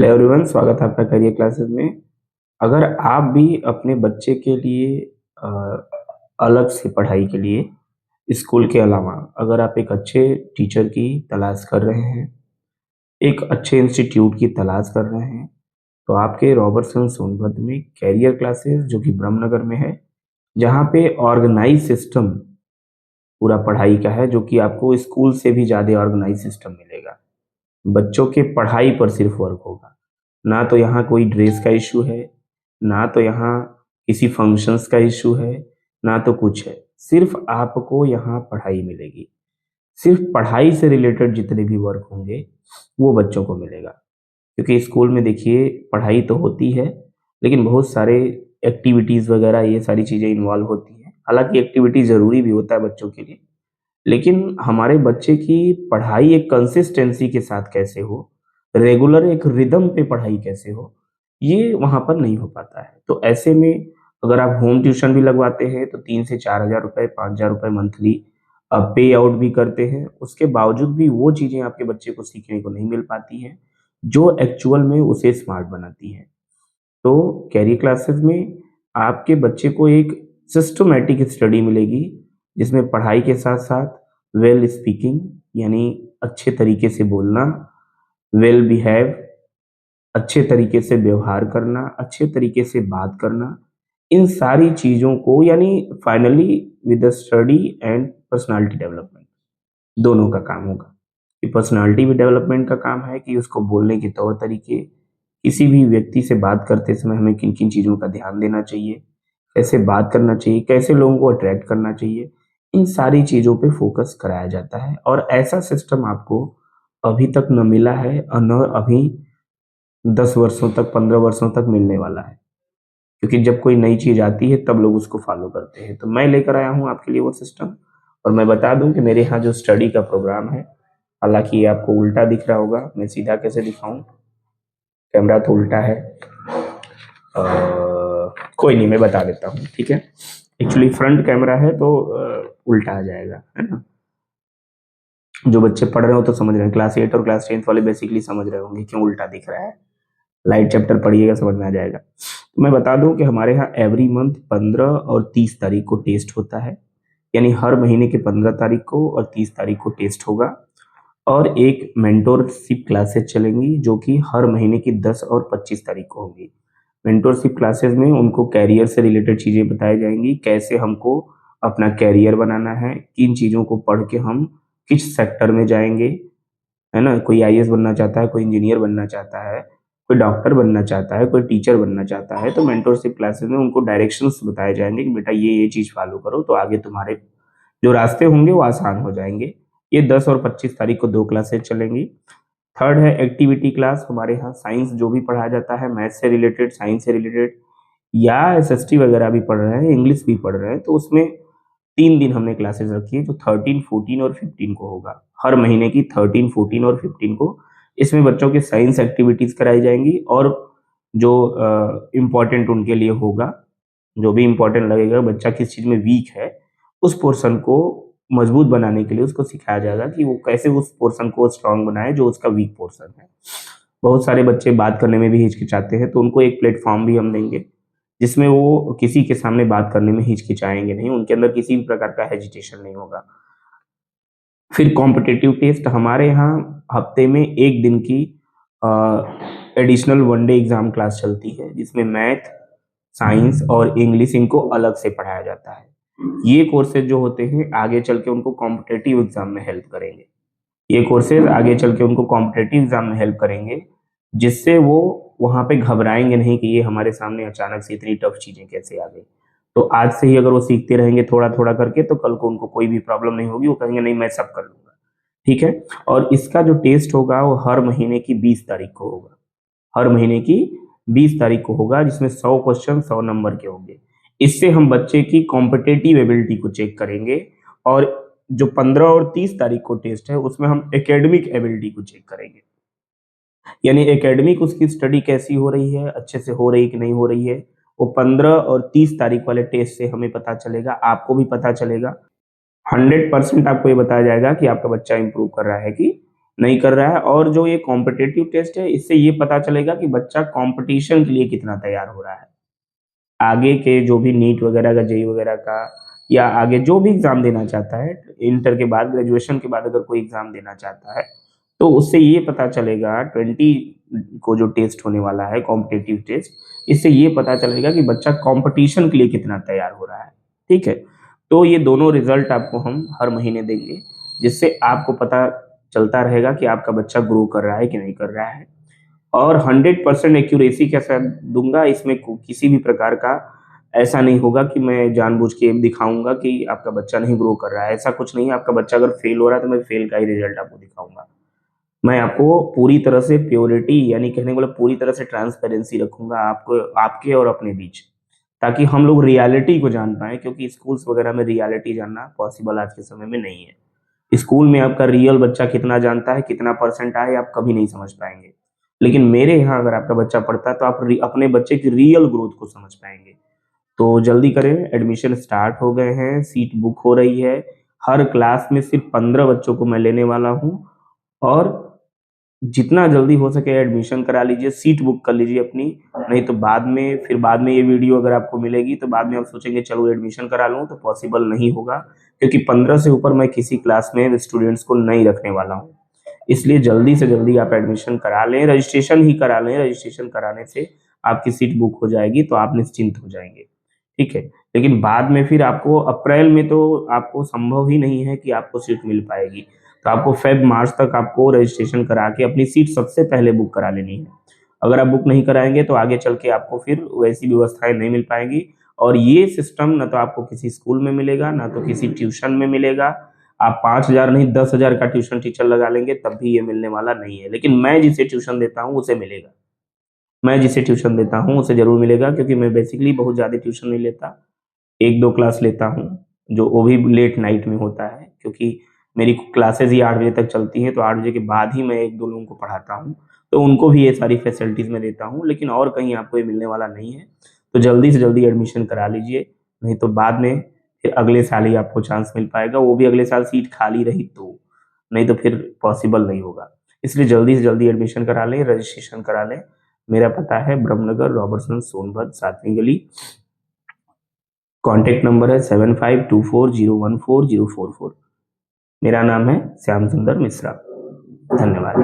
Hello everyone, स्वागत है आपका करियर क्लासेस में। अगर आप भी अपने बच्चे के लिए अ, अलग से पढ़ाई के लिए स्कूल के अलावा अगर आप एक अच्छे टीचर की तलाश कर रहे हैं, एक अच्छे इंस्टीट्यूट की तलाश कर रहे हैं, तो आपके रॉबर्टसन सोनभद्र में कैरियर क्लासेस जो कि ब्रह्मनगर में है, जहाँ पे ऑर्गेनाइज सिस्टम पूरा पढ़ाई का है, जो कि आपको स्कूल से भी ज़्यादा ऑर्गेनाइज सिस्टम मिलेगा। बच्चों के पढ़ाई पर सिर्फ वर्क होगा। ना तो यहाँ कोई ड्रेस का इशू है, ना तो यहाँ किसी फंक्शंस का इशू है, ना तो कुछ है। सिर्फ आपको यहाँ पढ़ाई मिलेगी। सिर्फ पढ़ाई से रिलेटेड जितने भी वर्क होंगे, वो बच्चों को मिलेगा। क्योंकि स्कूल में देखिए पढ़ाई तो होती है, लेकिन बहुत सारे एक्टिविटीज़ वगैरह ये सारी चीज़ें इन्वॉल्व होती हैं। हालाँकि एक्टिविटी ज़रूरी भी होता है बच्चों के लिए, लेकिन हमारे बच्चे की पढ़ाई एक कंसिस्टेंसी के साथ कैसे हो, रेगुलर एक रिदम पे पढ़ाई कैसे हो, ये वहाँ पर नहीं हो पाता है। तो ऐसे में अगर आप होम ट्यूशन भी लगवाते हैं तो 3 से 4,000 रुपए, 5,000 रुपए मंथली पे आउट भी करते हैं। उसके बावजूद भी वो चीज़ें आपके बच्चे को सीखने को नहीं मिल पाती हैं, जो एक्चुअल में उसे स्मार्ट बनाती हैं। तो कैरियर क्लासेस में आपके बच्चे को एक सिस्टमैटिक स्टडी मिलेगी, जिसमें पढ़ाई के साथ-साथ वेल स्पीकिंग यानी अच्छे तरीके से बोलना, वेल बिहेव अच्छे तरीके से व्यवहार करना, अच्छे तरीके से बात करना, इन सारी चीज़ों को यानी finally with the study and personality development दोनों का काम होगा। कि पर्सनैलिटी भी डेवलपमेंट का काम है कि उसको बोलने के तौर तरीके, किसी भी व्यक्ति से बात करते समय हमें किन-किन चीज़ों का ध्यान देना चाहिए, कैसे बात करना चाहिए, कैसे लोगों को अट्रैक्ट करना चाहिए, इन सारी चीज़ों पे फ़ोकस कराया जाता है और ऐसा सिस्टम आपको अभी तक न मिला है और न अभी 10 वर्षों तक, 15 वर्षों तक मिलने वाला है। क्योंकि जब कोई नई चीज़ आती है तब लोग उसको फ़ॉलो करते हैं। तो मैं लेकर आया हूँ आपके लिए वो सिस्टम और मैं बता दूँ कि मेरे यहाँ जो स्टडी का प्रोग्राम है, हालाँकि ये आपको उल्टा दिख रहा होगा, मैं सीधा कैसे दिखाऊँ? कैमरा तो उल्टा है। कोई नहीं, मैं बता देता हूँ, ठीक है? एक्चुअली फ्रंट कैमरा है तो उल्टा आ जाएगा, है ना? जो बच्चे पढ़ रहे हो तो समझ रहे हैं, क्लास 8 और क्लास 10th वाले बेसिकली समझ रहे होंगे क्यों उल्टा दिख रहा है। लाइट चैप्टर पढ़िएगा, समझ में आ जाएगा। तो मैं बता दूं कि हमारे यहाँ एवरी मंथ 15 और 30 तारीख को टेस्ट होता है, यानी हर महीने के 15 तारीख को और 30 तारीख को टेस्ट होगा और एक मेंटोरशिप क्लासेस चलेंगी जो कि हर महीने की 10 और 25 तारीख को होंगी। मेंटोरशिप क्लासेस में उनको कैरियर से रिलेटेड चीज़ें बताई जाएंगी, कैसे हमको अपना कैरियर बनाना है, किन चीज़ों को पढ़ के हम किस सेक्टर में जाएंगे, है ना? कोई आईएएस बनना चाहता है, कोई इंजीनियर बनना चाहता है, कोई डॉक्टर बनना चाहता है, कोई टीचर बनना चाहता है, तो मेंटरशिप क्लासेस में उनको डायरेक्शंस बताए जाएँगे कि बेटा ये चीज़ फॉलो करो तो आगे तुम्हारे जो रास्ते होंगे वो आसान हो जाएँगे। ये 10 और 25 तारीख को 2 क्लासेस चलेंगी। थर्ड है एक्टिविटी क्लास, हमारे यहाँ साइंस जो भी पढ़ाया जाता है, मैथ्स से रिलेटेड, साइंस से रिलेटेड या एसएसटी वगैरह भी पढ़ रहे हैं, इंग्लिश भी पढ़ रहे हैं, तो उसमें 3 दिन हमने क्लासेस रखी है जो 13, 14 और 15 को होगा। हर महीने की 13, 14 और 15 को इसमें बच्चों के साइंस एक्टिविटीज़ कराई जाएँगी और जो इम्पोर्टेंट उनके लिए होगा, जो भी इम्पोर्टेंट लगेगा, बच्चा किस चीज़ में वीक है, उस पोर्शन को मजबूत बनाने के लिए उसको सिखाया जाएगा कि वो कैसे उस पोर्शन को स्ट्रॉन्ग बनाए जो उसका वीक पोर्शन है। बहुत सारे बच्चे बात करने में भी हिचकिचाते हैं, तो उनको एक प्लेटफ़ॉर्म भी हम देंगे, जिसमें वो किसी के सामने बात करने में हिचकिचाएँगे नहीं, उनके अंदर किसी भी प्रकार का हेजिटेशन नहीं होगा। फिर कॉम्पिटिटिव टेस्ट हमारे यहाँ हफ्ते में 1 दिन की additional one day exam class चलती है, जिसमें मैथ, साइंस और इंग्लिश इनको अलग से पढ़ाया जाता है। ये कोर्सेज़ जो होते हैं आगे चल के उनको कॉम्पिटिटिव एग्ज़ाम में हेल्प करेंगे। ये कोर्सेज़ आगे चल के उनको कॉम्पिटिटिव एग्ज़ाम में हेल्प करेंगे, जिससे वो वहाँ पे घबराएँगे नहीं कि ये हमारे सामने अचानक से इतनी टफ चीज़ें कैसे आ गई। तो आज से ही अगर वो सीखते रहेंगे थोड़ा-थोड़ा करके तो कल को उनको कोई भी प्रॉब्लम नहीं होगी, वो कहेंगे नहीं मैं सब कर लूँगा, ठीक है? और इसका जो टेस्ट होगा वो हर महीने की 20 तारीख को होगा। हर महीने की 20 तारीख को होगा जिसमें 100 क्वेश्चन 100 नंबर के होंगे। इससे हम बच्चे की कॉम्पिटिटिव एबिलिटी को चेक करेंगे और जो 15 और 30 तारीख को टेस्ट है उसमें हम एकेडमिक एबिलिटी को चेक करेंगे। यानी एकेडमिक उसकी स्टडी कैसी हो रही है, अच्छे से हो रही है कि नहीं हो रही है, वो 15 और 30 तारीख वाले टेस्ट से हमें पता चलेगा, आपको भी पता चलेगा। 100% आपको ये बताया जाएगा कि आपका बच्चा इम्प्रूव कर रहा है कि नहीं कर रहा है। और जो ये कॉम्पिटिटिव टेस्ट है, इससे ये पता चलेगा कि बच्चा कंपटीशन के लिए कितना तैयार हो रहा है। आगे के जो भी नीट वगैरह का, जेईई वगैरह का, या आगे जो भी एग्जाम देना चाहता है, इंटर के बाद, ग्रेजुएशन के बाद अगर कोई एग्जाम देना चाहता है, तो उससे ये पता चलेगा 20 को जो टेस्ट होने वाला है, कॉम्पिटिटिव टेस्ट, इससे ये पता चलेगा कि बच्चा कंपटीशन के लिए कितना तैयार हो रहा है। ठीक है, तो ये दोनों रिजल्ट आपको हम हर महीने देंगे, जिससे आपको पता चलता रहेगा कि आपका बच्चा ग्रो कर रहा है कि नहीं कर रहा है। और 100% एक्यूरेसी के साथ दूंगा, इसमें किसी भी प्रकार का ऐसा नहीं होगा कि मैं जानबूझ के दिखाऊंगा कि आपका बच्चा नहीं ग्रो कर रहा है। ऐसा कुछ नहीं है। आपका बच्चा अगर फेल हो रहा है तो मैं फेल का ही रिजल्ट आपको दिखाऊंगा। मैं आपको पूरी तरह से प्योरिटी, यानी कहने को मतलब पूरी तरह से ट्रांसपेरेंसी रखूंगा आपको, आपके और अपने बीच, ताकि हम लोग रियलिटी को जान पाए, क्योंकि स्कूल्स वगैरह में रियलिटी जानना पॉसिबल आज के समय में नहीं है। स्कूल में आपका रियल बच्चा कितना जानता है, कितना परसेंट आए, आप कभी नहीं समझ पाएंगे। लेकिन मेरे यहाँ अगर आपका बच्चा पढ़ता है तो आप अपने बच्चे की रियल ग्रोथ को समझ पाएंगे। तो जल्दी करें, एडमिशन स्टार्ट हो गए हैं, सीट बुक हो रही है। हर क्लास में सिर्फ 15 बच्चों को मैं लेने वाला हूँ, और जितना जल्दी हो सके एडमिशन करा लीजिए, सीट बुक कर लीजिए अपनी। नहीं तो बाद में ये वीडियो अगर आपको मिलेगी तो बाद में आप सोचेंगे चलो एडमिशन करा लूँ, तो पॉसिबल नहीं होगा, क्योंकि 15 से ऊपर मैं किसी क्लास में स्टूडेंट्स को नहीं रखने वाला हूँ। इसलिए जल्दी से जल्दी आप एडमिशन करा लें, रजिस्ट्रेशन ही करा लें। रजिस्ट्रेशन कराने से आपकी सीट बुक हो जाएगी, तो आप निश्चिंत हो जाएंगे। ठीक है, लेकिन बाद में फिर आपको अप्रैल में तो आपको संभव ही नहीं है कि आपको सीट मिल पाएगी। तो आपको फेब मार्च तक आपको रजिस्ट्रेशन करा के अपनी सीट सबसे पहले बुक करा लेनी है। अगर आप बुक नहीं कराएंगे तो आगे चल के आपको फिर वैसी व्यवस्थाएं नहीं मिल पाएंगी। और ये सिस्टम ना तो आपको किसी स्कूल में मिलेगा, ना तो किसी ट्यूशन में मिलेगा। आप 5,000 नहीं 10,000 का ट्यूशन टीचर लगा लेंगे तब भी ये मिलने वाला नहीं है। लेकिन मैं जिसे ट्यूशन देता हूँ उसे मिलेगा। मैं जिसे ट्यूशन देता हूँ उसे जरूर मिलेगा, क्योंकि मैं बेसिकली बहुत ज़्यादा ट्यूशन नहीं लेता। 1-2 क्लास लेता हूँ, जो वो भी लेट नाइट में होता है, क्योंकि मेरी क्लासेस ही 8 बजे तक चलती हैं, तो 8 बजे के बाद ही मैं 1-2 लोगों को पढ़ाता हूँ। तो उनको भी ये सारी फैसिलिटीज़ मैं देता हूँ, लेकिन और कहीं आपको ये मिलने वाला नहीं है। तो जल्दी से जल्दी एडमिशन करा लीजिए, नहीं तो बाद में फिर अगले साल ही आपको चांस मिल पाएगा, वो भी अगले साल सीट खाली रही तो, नहीं तो फिर पॉसिबल नहीं होगा। इसलिए जल्दी से जल्दी एडमिशन करा लें, रजिस्ट्रेशन करा लें। मेरा पता है ब्रह्मनगर, रॉबर्टसन, सोनभद्र, 7वीं गली। कॉन्टैक्ट नंबर है 7524014044। मेरा नाम है श्याम सुंदर मिश्रा। धन्यवाद।